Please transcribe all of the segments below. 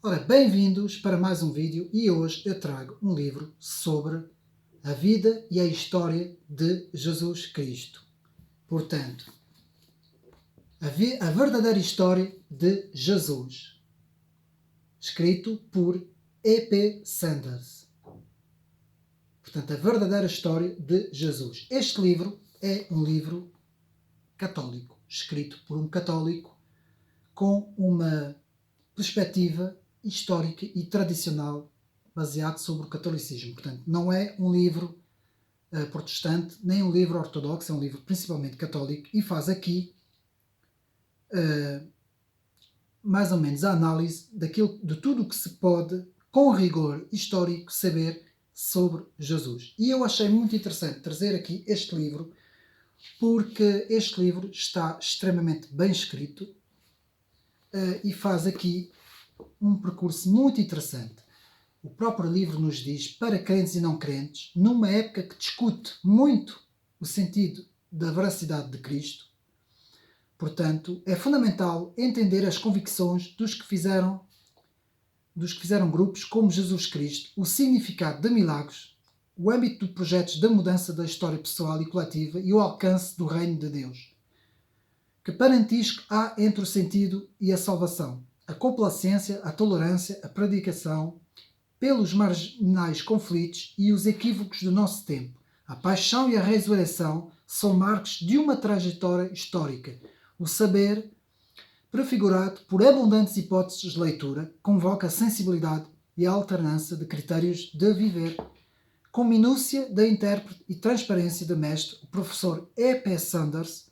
Ora, bem-vindos para mais um vídeo e hoje eu trago um livro sobre a vida e a história de Jesus Cristo. Portanto, a verdadeira história de Jesus, escrito por E.P. Sanders. Portanto, a verdadeira história de Jesus. Este livro é um livro católico, escrito por um católico com uma perspectiva histórica e tradicional baseado sobre o catolicismo. Portanto, não é um livro protestante, nem um livro ortodoxo, é um livro principalmente católico e faz aqui mais ou menos a análise de tudo o que se pode, com rigor histórico, saber sobre Jesus. E eu achei muito interessante trazer aqui este livro, porque este livro está extremamente bem escrito e faz aqui um percurso muito interessante. O próprio livro nos diz, para crentes e não crentes, numa época que discute muito o sentido da veracidade de Cristo, portanto, é fundamental entender as convicções dos que fizeram grupos como Jesus Cristo, o significado de milagres, o âmbito de projetos de mudança da história pessoal e coletiva e o alcance do reino de Deus. Que parentisco há entre o sentido e a salvação? A complacência, a tolerância, a predicação pelos marginais conflitos e os equívocos do nosso tempo. A paixão e a ressurreição são marcos de uma trajetória histórica. O saber, prefigurado por abundantes hipóteses de leitura, convoca a sensibilidade e a alternância de critérios de viver. Com minúcia da intérprete e transparência do mestre, o professor E.P. Sanders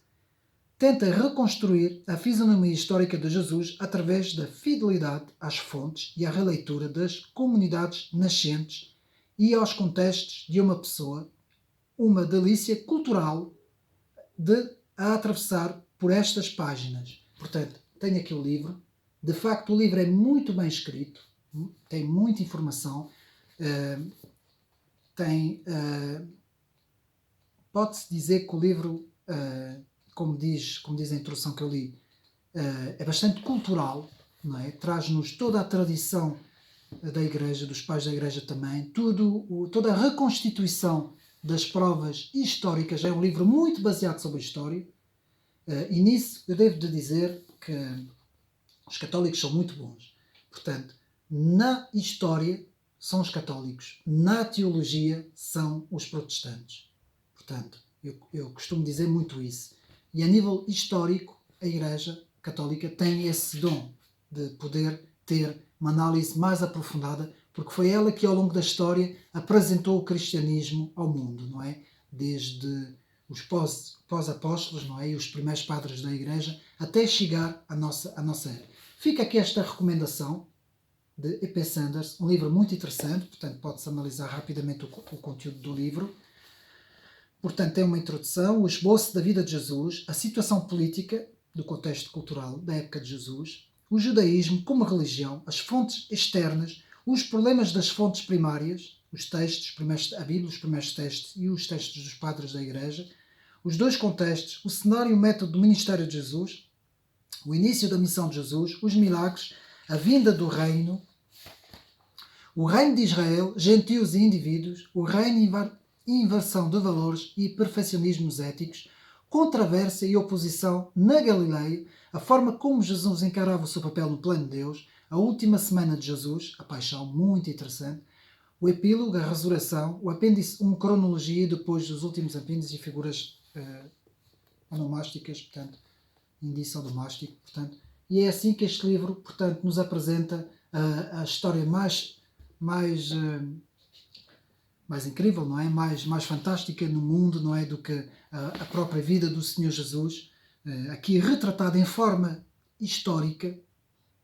tenta reconstruir a fisionomia histórica de Jesus através da fidelidade às fontes e à releitura das comunidades nascentes e aos contextos de uma pessoa, uma delícia cultural a atravessar por estas páginas. Portanto, tenho aqui o livro. De facto, o livro é muito bem escrito, tem muita informação, pode-se dizer que o livro como diz a introdução que eu li, é bastante cultural, não é? Traz-nos toda a tradição da Igreja, dos pais da Igreja também, toda a reconstituição das provas históricas. É um livro muito baseado sobre a história, e nisso eu devo de dizer que os católicos são muito bons. Portanto, na história são os católicos, na teologia são os protestantes. Portanto, eu costumo dizer muito isso. E a nível histórico, a Igreja Católica tem esse dom de poder ter uma análise mais aprofundada, porque foi ela que ao longo da história apresentou o cristianismo ao mundo, não é? Desde os pós-apóstolos, não é? E os primeiros padres da Igreja, até chegar à nossa era. Fica aqui esta recomendação de E.P. Sanders, um livro muito interessante, portanto pode-se analisar rapidamente o conteúdo do livro. Portanto, tem uma introdução, o esboço da vida de Jesus, a situação política do contexto cultural da época de Jesus, o judaísmo como religião, as fontes externas, os problemas das fontes primárias, os textos, a Bíblia, os primeiros textos e os textos dos padres da Igreja, os dois contextos, o cenário e o método do ministério de Jesus, o início da missão de Jesus, os milagres, a vinda do reino, o reino de Israel, gentios e indivíduos, o reino inversão de valores e perfeccionismos éticos, controvérsia e oposição na Galileia, a forma como Jesus encarava o seu papel no plano de Deus, a última semana de Jesus, a paixão, muito interessante, o epílogo, a ressurreição, o apêndice, uma cronologia e depois dos últimos apêndices e figuras onomásticas, portanto, indício onomástico, portanto, e é assim que este livro, portanto, nos apresenta a história mais incrível, não é? Mais fantástica no mundo, não é? Do que a própria vida do Senhor Jesus, aqui retratada em forma histórica,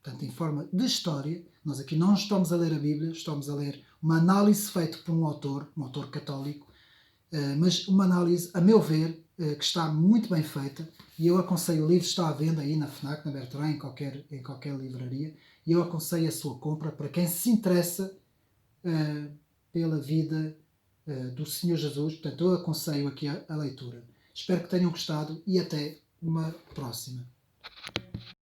portanto, em forma de história. Nós aqui não estamos a ler a Bíblia, estamos a ler uma análise feita por um autor católico, mas uma análise, a meu ver, que está muito bem feita, e eu aconselho, o livro está à venda aí na FNAC, na Bertrand, em qualquer livraria, e eu aconselho a sua compra para quem se interessa pela vida do Senhor Jesus. Portanto, eu aconselho aqui a leitura. Espero que tenham gostado e até uma próxima.